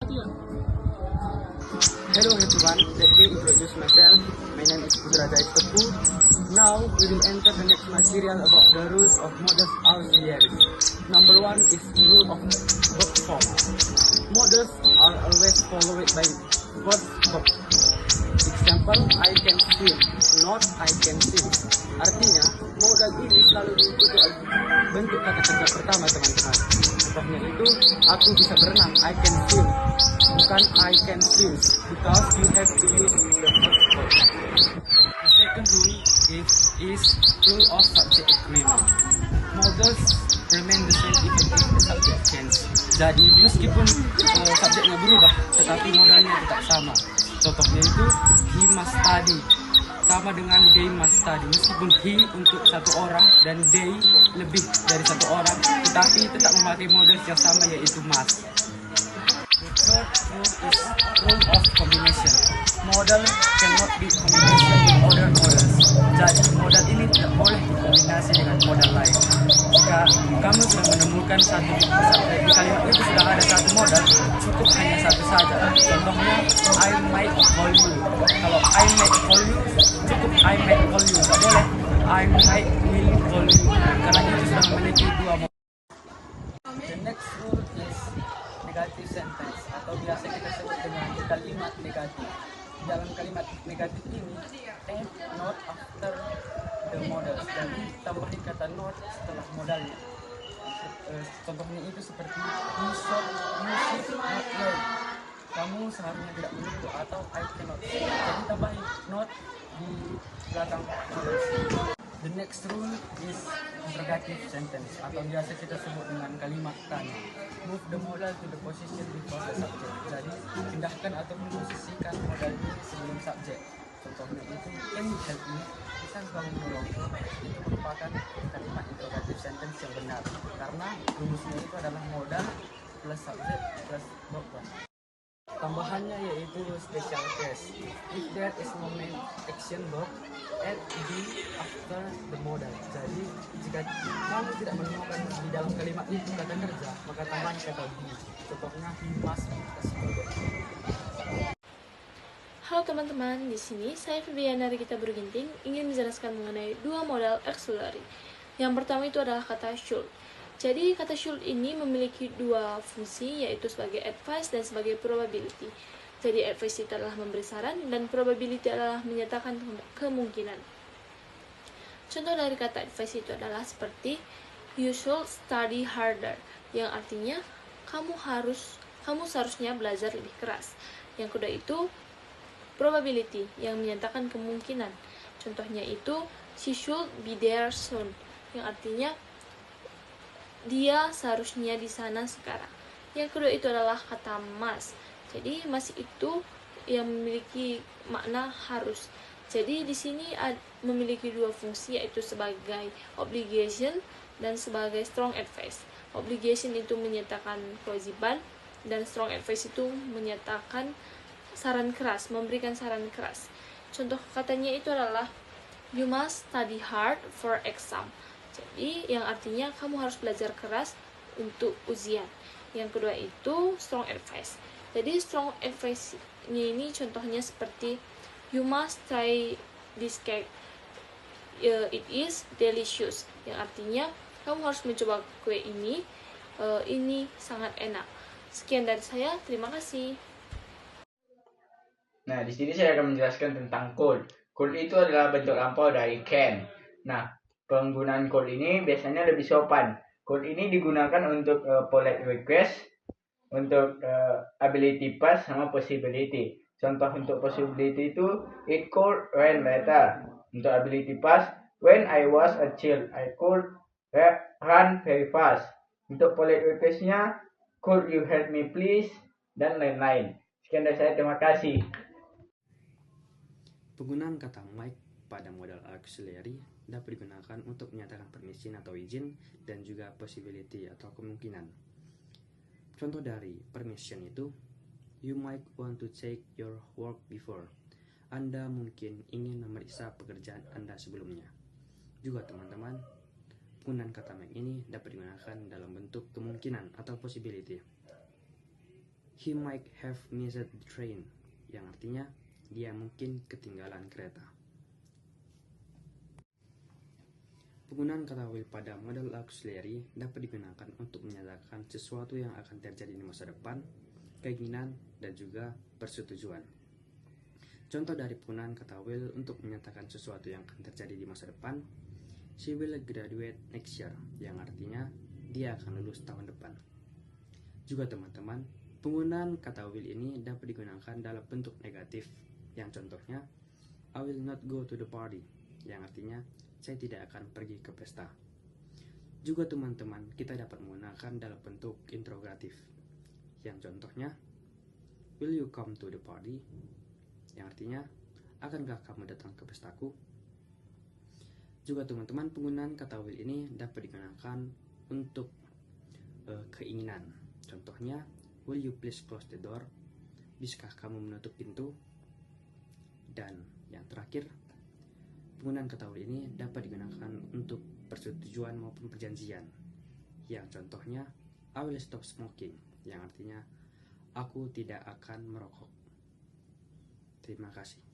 Hello everyone, let me introduce myself. My name is Putrajaya Tepu. Now we will enter the next material about the rules of models auxiliaries. Number one is rule of verb form. Models are always followed by verb form. Example, I can swim, not I can swim. Artinya, modal ini selalu diikuti oleh bentuk kata kerja pertama, teman-teman. Contohnya itu, aku bisa berenang, I can swim. Bukan I can swim, because you have to use the verb form. The second rule is rule of subject agreement. Models remain the same even if the subject change. Jadi meskipun subjeknya berubah, tetapi modalnya tetap sama. Contohnya itu he must study, sama dengan they must study. Meskipun he untuk satu orang dan they lebih dari satu orang, tetapi tetap memakai model yang sama, yaitu must. The third rule is rule of combination. Model cannot be combination with other models. Jadi model ini tidak boleh dikombinasi dengan model lain. Jika kamu sudah menemukan di kalimat itu sudah ada satu model, cukup hanya satu saja. Contohnya I might call you. Kalau I might call you, cukup I might call you. Tidak boleh I might will call you, karena itu sudah memiliki dua model. The next rule is negative sentence, atau biasa kita sebut dengan kalimat negatif. Dalam kalimat negatif ini, add not after the model. Jadi tambahin kata not setelah modalnya. Contohnya itu seperti you should not learn. Kamu seharusnya tidak menunggu, atau I cannot. Jadi tambahin not di belakang modal. The next rule is interrogative sentence, atau biasa kita sebut dengan kalimat tanya. Move the modal to the position before the subject. Jadi pindahkan atau posisikan modal ini sebelum subjek. Contohnya itu can you help me? Bisa kamu menolong? Itu merupakan kalimat interrogative sentence yang benar, karena rumusnya itu adalah modal plus subjek plus verb. Tambahannya yaitu special case. If there is no main action verb, add be after the modal. Jadi jika kamu tidak menemukan di dalam kalimat itu kata kerja, maka tambahkan kata be. Contohnya he must plus verb. Halo teman-teman, di sini saya Febriana dari Kita Berginting ingin menjelaskan mengenai dua modal auxiliary. Yang pertama itu adalah kata should. Jadi kata should ini memiliki dua fungsi, yaitu sebagai advice dan sebagai probability. Jadi advice itu adalah memberi saran dan probability adalah menyatakan kemungkinan. Contoh dari kata advice itu adalah seperti you should study harder, yang artinya kamu seharusnya belajar lebih keras. Yang kedua itu probability, yang menyatakan kemungkinan. Contohnya itu she should be there soon, yang artinya dia seharusnya di sana sekarang. Yang kedua itu adalah kata must. Jadi must itu yang memiliki makna harus. Jadi di sini memiliki dua fungsi, yaitu sebagai obligation dan sebagai strong advice. Obligation itu menyatakan kewajiban, dan strong advice itu menyatakan saran keras, memberikan saran keras. Contoh katanya itu adalah you must study hard for exam. Jadi yang artinya kamu harus belajar keras untuk ujian. Yang kedua itu strong advice. Jadi strong advice-nya ini contohnya seperti you must try this cake. It is delicious. Yang artinya kamu harus mencoba kue ini. Ini sangat enak. Sekian dari saya. Terima kasih. Nah, di sini saya akan menjelaskan tentang could. Could itu adalah bentuk lampau dari can. Nah, penggunaan could ini biasanya lebih sopan. Could ini digunakan untuk polite request, untuk ability past, sama possibility. Contoh untuk possibility itu it could rain later. Untuk ability past, when I was a child, I could run very fast. Untuk polite requestnya, could you help me please, dan lain-lain. Sekian dari saya, terima kasih. Penggunaan kata might pada modal auxiliary dapat digunakan untuk menyatakan permission atau izin, dan juga possibility atau kemungkinan. Contoh dari permission itu, you might want to check your work before. Anda mungkin ingin memeriksa pekerjaan Anda sebelumnya. Juga teman-teman, penggunaan kata might ini dapat digunakan dalam bentuk kemungkinan atau possibility. He might have missed the train, yang artinya dia mungkin ketinggalan kereta. Penggunaan kata will pada modal auxiliary dapat digunakan untuk menyatakan sesuatu yang akan terjadi di masa depan, keinginan, dan juga persetujuan. Contoh dari penggunaan kata will untuk menyatakan sesuatu yang akan terjadi di masa depan, she will graduate next year, yang artinya dia akan lulus tahun depan. Juga teman-teman, penggunaan kata will ini dapat digunakan dalam bentuk negatif, yang contohnya I will not go to the party, yang artinya saya tidak akan pergi ke pesta. Juga teman-teman, kita dapat menggunakan dalam bentuk interrogatif, yang contohnya will you come to the party, yang artinya akankah kamu datang ke pestaku. Juga teman-teman, penggunaan kata will ini dapat digunakan untuk keinginan. Contohnya, will you please close the door? Bisakah kamu menutup pintu? Dan yang terakhir, penggunaan kata will ini dapat digunakan untuk persetujuan maupun perjanjian. Yang contohnya, I will stop smoking, yang artinya aku tidak akan merokok. Terima kasih.